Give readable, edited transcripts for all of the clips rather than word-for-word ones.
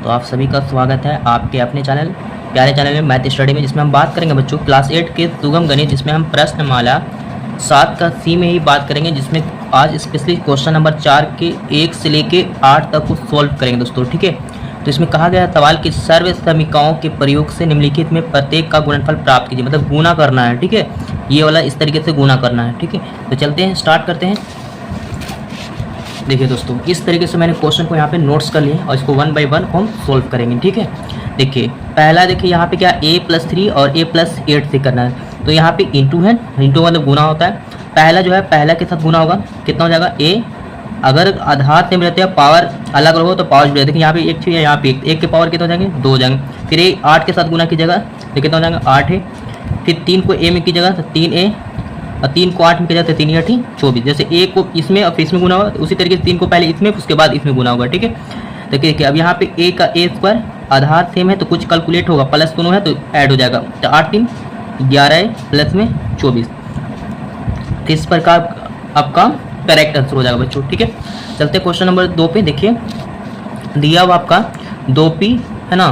तो आप सभी का स्वागत है आपके अपने चैनल प्यारे चैनल में मैथ स्टडी में, जिसमें हम बात करेंगे बच्चों क्लास 8 के सुगम गणित, जिसमें हम प्रश्नमाला 7 का सी में ही बात करेंगे, जिसमें आज स्पेशली क्वेश्चन नंबर 4 के 1 से लेके 8 तक को सॉल्व करेंगे दोस्तों। ठीक है, तो इसमें कहा गया सवाल कि सर्व समीकरणों के प्रयोग से निम्नलिखित में प्रत्येक का गुणनफल प्राप्त कीजिए, मतलब गुना करना है। ठीक है, ये वाला इस तरीके से गुना करना है। ठीक है, तो चलते हैं, स्टार्ट करते हैं। देखिए दोस्तों, इस तरीके से मैंने क्वेश्चन को यहाँ पे नोट्स कर लिए और इसको 1 बाय 1 हम सोल्व करेंगे। ठीक है, देखिए पहला, देखिए यहाँ पे क्या a+3 और a+8 से करना है, तो यहाँ पे इंटू है, इंटू मतलब गुना होता है। पहला जो है पहला के साथ गुना होगा, कितना हो जाएगा a, अगर आधार सेम रहते हैं पावर अलग रहो तो पावर जुड़े। देखिए यहाँ पे एक चाहिए, यहाँ पे एक के पावर कितना हो जाएंगे, 2 हो जाएंगे। फिर ये 8 के साथ गुना की जगह तो कितना हो जाएगा, 8 है। फिर 3 को a में की जगह तो 3a, और 3 को 8 में किया जाता है, 3 8 24। जैसे a को इसमें और फिर इसमें गुना होगा, तो उसी तरीके से 3 को पहले इसमें उसके बाद इसमें गुना होगा। ठीक है, तो देखिए अब यहाँ पे a का a² आधार सेम है तो कुछ कैलकुलेट होगा, प्लस दोनों है तो ऐड हो जाएगा, तो 8 3 11 है, प्लस में 24। तो इस प्रकार आपका करेक्ट आंसर हो जाएगा बच्चों। ठीक है, चलते क्वेश्चन नंबर 2 पे। देखिए दिया हुआ आपका 2p है ना,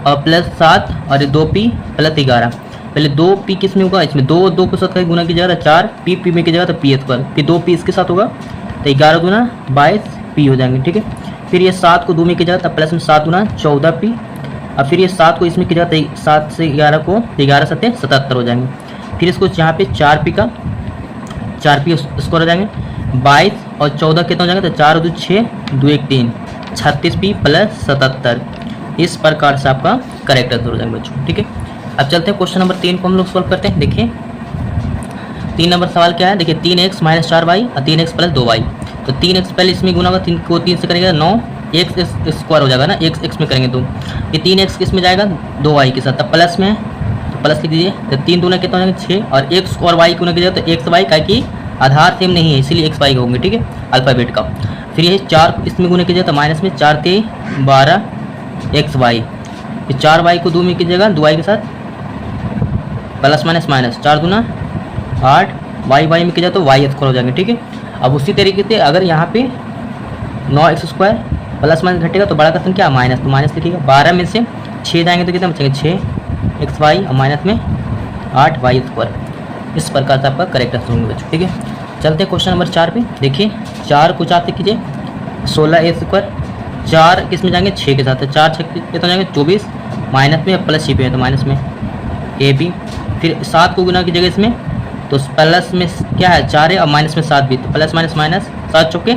और +7 और 2p + 11। पहले 2p किस में होगा, इसमें 2 के साथ गुना की जाएगा 4, p में की जाएगा तो p², फिर 2p इसके साथ होगा तो 11 गुना 22p हो जाएंगे। ठीक है, फिर ये 7 को 2 में की जाएगा तो प्लस में 7 गुना 14p, और फिर ये 7 को इसमें की जाएगा तो 7 से 11 को 11 7 77 हो जाएंगे। फिर इसको यहाँ पे 4p का 4p स्कोर हो जाएंगे, 22 और 14 कितना हो जाएगा, तो 4 2 6 2 1 3 36p + 77। इस प्रकार से आपका करेक्ट आंसर हो जाएगा बच्चों। ठीक है, अब चलते हैं क्वेश्चन नंबर 3 को हम लोग सोल्व करते हैं। देखिए 3 नंबर सवाल क्या है, देखिए 3x - 4y और 3x + 2y। तो 3x पहले इसमें गुना होगा, 3 को 3 से करेंगे 9x² हो जाएगा ना, x में करेंगे तो ये 3x किस में जाएगा, 2y के साथ, तब प्लस में तो प्लस लिख दीजिए। तो 3 दूना कितना हो जाएगा 6, और x और y गुना कीजिएगा तो xy का कि आधार सेम नहीं है इसीलिए xy होंगे। ठीक है, अल्फाबेट का। फिर ये 4 इसमें गुना कीजिएगा तो माइनस में 4 3 12 xy, फिर 4y को 2 में कीजिएगा 2y के साथ प्लस माइनस माइनस 4 दूना 8, y में किया जाए तो y² हो जाएंगे। ठीक है, अब उसी तरीके से अगर यहाँ पे 9x² प्लस माइनस घटेगा तो बड़ा का संख्या माइनस, तो माइनस लिखिएगा। 12 में से 6 जाएंगे तो कितना बचेंगे, 6xy और माइनस में 8y²। इस प्रकार से आपका करेक्ट आंसर होंगे बच्चों। ठीक है, चलते हैं क्वेश्चन नंबर 4 पे। देखिए 4 को 4 से कीजिए 16a², 4 किस में जाएंगे 6 के साथ, तो 4 6 कितना जाएंगे 24, माइनस में प्लस छिपे हैं तो माइनस में ab। फिर 7 को गुना की जगह इसमें तो प्लस में क्या है 4 है और माइनस में 7 भी, तो प्लस माइनस माइनस 7 चौके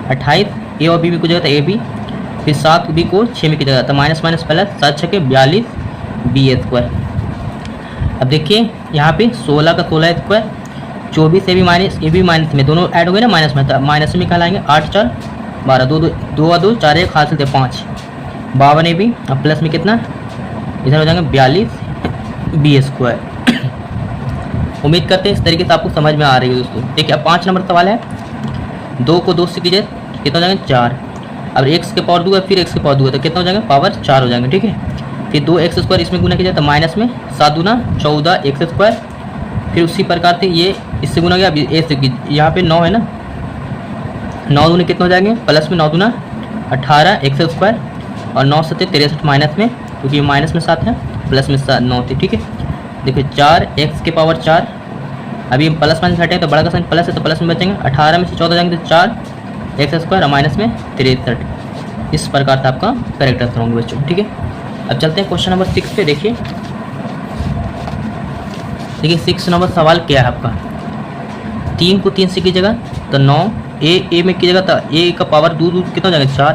28, a और b को जगह तो ab। फिर 7 b को 6 में की जगह तो माइनस माइनस प्लस 7 छके 42 b²। अब देखिए यहाँ पे 16 का 16² 24 ए बी माइनस में दोनों ऐड हो गए ना माइनस में, तो माइनस में निकालेंगे 8 4 12 2 2 4 1 हासिल थे 5 52 ए बी, अब प्लस में कितना इधर हो जाएंगे 42 b²। उम्मीद करते हैं इस तरीके से आपको समझ में आ रही है दोस्तों। देखिए अब 5 नंबर सवाल है, 2 को 2 से कीजिए कितना हो जाएगा 4, अब x के पावर 2 है, फिर x के पावर 2 है तो कितना हो जाएगा पावर 4 हो जाएंगे। ठीक है, फिर 2x² इसमें गुना किया जाए तो माइनस में 7 दूना 14x², फिर उसी प्रकार से ये इससे गुना गया, अब ए से यहाँ पे 9 है ना, 9 दूने कितना हो जाएंगे प्लस में 9 दूना 18x² और 9 7 63 माइनस में, क्योंकि माइनस में 7 है प्लस में 9 थे। ठीक है, देखिए 4x के पावर 4, अभी हम प्लस माइनस हटे तो बड़ा का साइन प्लस है तो प्लस में बचेंगे, 18 में से 14 जाएंगे तो 4x² और माइनस में 63। इस प्रकार से आपका करेक्ट आंसर होंगे बच्चों। ठीक है, अब चलते हैं क्वेश्चन नंबर 6 पे। देखिए 6 नंबर सवाल क्या है आपका, 3 को 3 से की जगह तो 9, a में की जगह तो a का पावर 2 कितना हो जाएगा 4,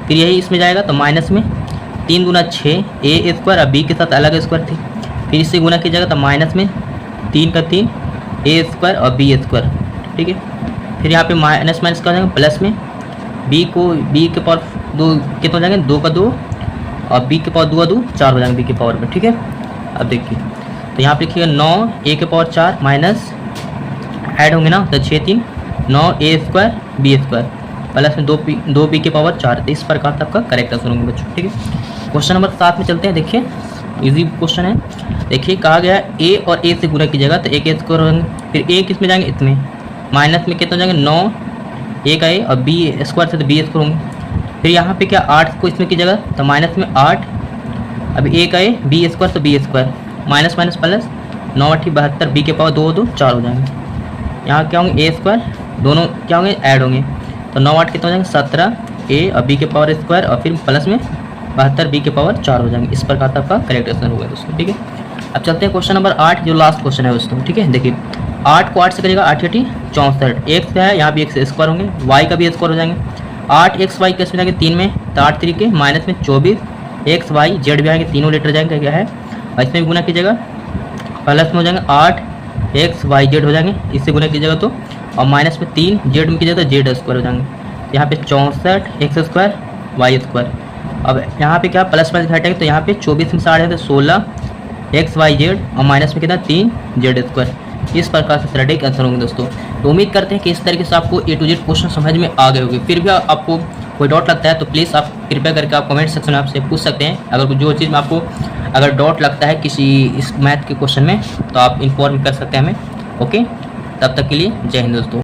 फिर यही इसमें जाएगा तो माइनस में 3 गुना 6 a² और b के साथ अलग स्क्वायर थी, फिर इससे गुना की जगह तो माइनस में 3 का 3 a² और b²। ठीक है, फिर यहाँ पे माइनस माइनस का हो जाएगा प्लस में b के पावर 2 कितना हो जाएंगे 2 का 2 और b के पावर 2 का 2 4 हो जाएंगे b के पावर में। ठीक है, अब देखिए तो यहाँ पे लिखिएगा 9 a के पावर 4 माइनस ऐड होंगे ना तो 6 3 9a² b² प्लस में 2b के पावर 4। तो इस प्रकार से आपका करेक्ट आंसर होंगे बच्चों। ठीक है, क्वेश्चन नंबर 7 में चलते हैं। देखिए इजी क्वेश्चन है, देखिए कहा गया है a और a से गुना की जगह तो a² होंगे, फिर a किस में जाएंगे इसमें, माइनस में कितना हो जाएंगे 9 a का a और b² से तो b² होंगे, फिर यहाँ पे क्या 8 को इसमें की जगह तो माइनस में 8, अब ए का ए बी स्क्वायर तो B square minus minus plus 9 8 72 B के पावर 2 2 4 हो जाएंगे। यहाँ क्या होंगे ए स्क्वायर दोनों क्या होंगे ऐड होंगे तो 9 8 कितना हो जाएंगे 17 ए और बी के पावर स्क्वायर और फिर प्लस में 72 बी के पावर 4 हो जाएंगे। इस प्रकार का आपका करेक्ट आंसर होगा दोस्तों। ठीक है, अब चलते हैं क्वेश्चन नंबर 8 जो लास्ट क्वेश्चन है दोस्तों। ठीक है, देखिए 8 को 8 से करेगा 8 8 64, एक्स है यहाँ भी एक्स स्क्वायर होंगे, वाई का भी स्क्वायर हो जाएंगे। 8 एक्स वाई कैसे जाएंगे 3 में तो 8 तरीके माइनस में 24 एक्स वाई जेड भी आएंगे, तीनों लेटर जाएंगे क्या है और इसमें भी गुना कीजिएगा प्लस में हो जाएंगे 8 एक्स वाई जेड हो जाएंगे, इससे गुना कीजिएगा तो और माइनस में 3 जेड में कीजिएगा तो जेड स्क्वायर हो जाएंगे। यहाँ पे 64 एक्स स्क्वायर वाई स्क्वायर। अब यहाँ पे क्या प्लस माइनस घटेगा तो यहाँ पे 24 में 8 है तो 16 एक्स वाई जेड और माइनस में कितना 3 जेड स्क्वायर। इस प्रकार से थ्रेडिक आंसर होंगे दोस्तों। तो उम्मीद करते हैं कि इस तरीके से आपको ए टू जेड क्वेश्चन समझ में आ गए होंगे। फिर भी आपको कोई डाउट लगता है तो प्लीज़ आप कृपया करके आप कमेंट सेक्शन में आपसे पूछ सकते हैं। अगर जो चीज़ में आपको अगर डाउट लगता है किसी इस मैथ के क्वेश्चन में तो आप इन्फॉर्म कर सकते हैं हमें। ओके, तब तक के लिए जय हिंद दोस्तों।